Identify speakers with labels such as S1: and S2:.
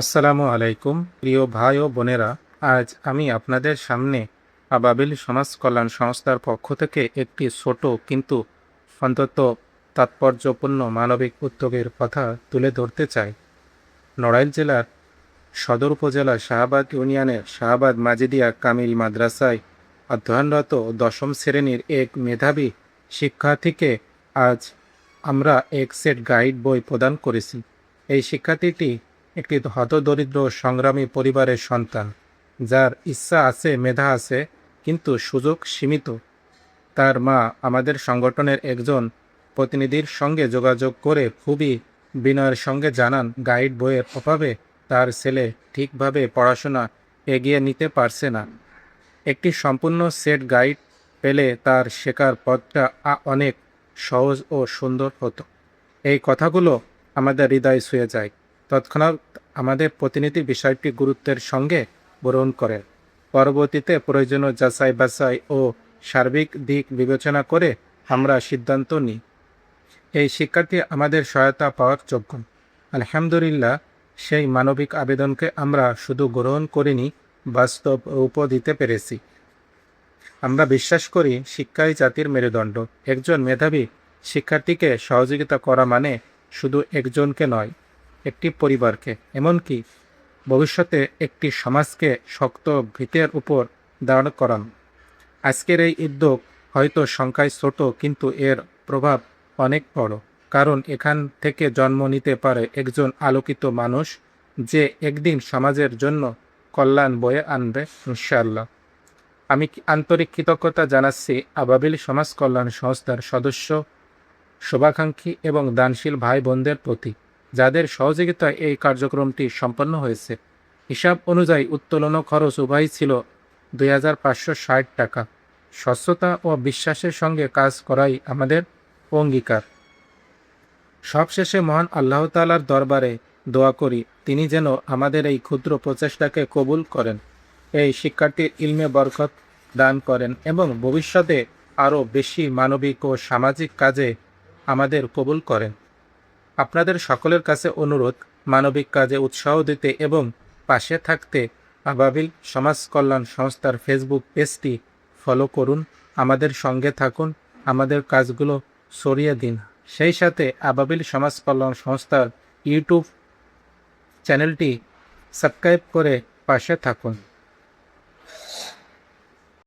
S1: আসসালামু আলাইকুম প্রিয় ভাই ও বোনেরা। আজ আমি আপনাদের সামনে আবাবিল সমাজ কল্যাণ সংস্থার পক্ষ থেকে একটি ছোট কিন্তু অন্তত তাৎপর্যপূর্ণ মানবিক উদ্যোগের কথা তুলে ধরতে চাই। নড়াইল জেলার সদর উপজেলার শাহাবাদ ইউনিয়নের শাহাবাদ মাজিদিয়া কামিল মাদ্রাসায় অধ্যয়নরত দশম শ্রেণীর এক মেধাবী শিক্ষার্থীকে আজ আমরা এক সেট গাইড বই প্রদান করেছি। এই শিক্ষার্থীটি একটি হতদরিদ্র সংগ্রামী পরিবারের সন্তান, যার ইচ্ছা আছে, মেধা আছে, কিন্তু সুযোগ সীমিত। তার মা আমাদের সংগঠনের একজন প্রতিনিধির সঙ্গে যোগাযোগ করে খুবই বিনয়ের সঙ্গে জানান, গাইড বইয়ের অভাবে তার ছেলে ঠিকভাবে পড়াশোনা এগিয়ে নিতে পারছে না। একটি সম্পূর্ণ সেট গাইড পেলে তার শেখার পথটা অনেক সহজ ও সুন্দর হতো। এই কথাগুলো আমাদের হৃদয় ছুঁয়ে যায়। তৎক্ষণাৎ আমাদের প্রতিনিধি বিষয়টি গুরুত্বের সঙ্গে গ্রহণ করেন। পরবর্তীতে প্রয়োজনীয় যাচাই বাছাই ও সার্বিক দিক বিবেচনা করে আমরা সিদ্ধান্ত নিই। এই শিক্ষার্থী আমাদের সহায়তা পাওয়ার যোগ্য। আলহামদুলিল্লাহ, সেই মানবিক আবেদনকে আমরা শুধু গ্রহণ করিনি, বাস্তব রূপ দিতে পেরেছি। আমরা বিশ্বাস করি শিক্ষাই জাতির মেরুদণ্ড। একজন মেধাবী শিক্ষার্থীকে সহযোগিতা করা মানে শুধু একজনকে নয়, একটি পরিবারকে, এমনকি ভবিষ্যতে একটি সমাজকে শক্ত ভিতের উপর দাঁড় করানো। আজকের এই উদ্যোগ হয়তো সংখ্যায় ছোট, কিন্তু এর প্রভাব অনেক বড়। কারণ এখান থেকে জন্ম নিতে পারে একজন আলোকিত মানুষ, যে একদিন সমাজের জন্য কল্যাণ বয়ে আনবে ইনশাআল্লাহ। আমি আন্তরিক কৃতজ্ঞতা জানাচ্ছি আবাবিল সমাজ কল্যাণ সংস্থার সদস্য, শুভাকাঙ্ক্ষী এবং দানশীল ভাই বোনদের প্রতি, যাদের সহযোগিতায় এই কার্যক্রমটি সম্পন্ন হয়েছে। হিসাব অনুযায়ী উত্তোলন খরচ উভয়ই ছিল 2,560 টাকা। স্বচ্ছতা ও বিশ্বাসের সঙ্গে কাজ করাই আমাদের অঙ্গীকার। সবশেষে মহান আল্লাহ তাআলার দরবারে দোয়া করি, তিনি যেন আমাদের এই ক্ষুদ্র প্রচেষ্টাকে কবুল করেন, এই শিক্ষার্থীর ইলমে বরকত দান করেন এবং ভবিষ্যতে আরও বেশি মানবিক ও সামাজিক কাজে আমাদের কবুল করেন। আপনাদের সকলের কাছে অনুরোধ, মানবিক কাজে উৎসাহ দিতে এবং পাশে থাকতে আবাবিল সমাজ কল্যাণ সংস্থার ফেসবুক পেজটি ফলো করুন, আমাদের সঙ্গে থাকুন, আমাদের কাজগুলো ছড়িয়ে দিন। সেই সাথে আবাবিল সমাজ কল্যাণ সংস্থার ইউটিউব চ্যানেলটি সাবস্ক্রাইব করে পাশে থাকুন।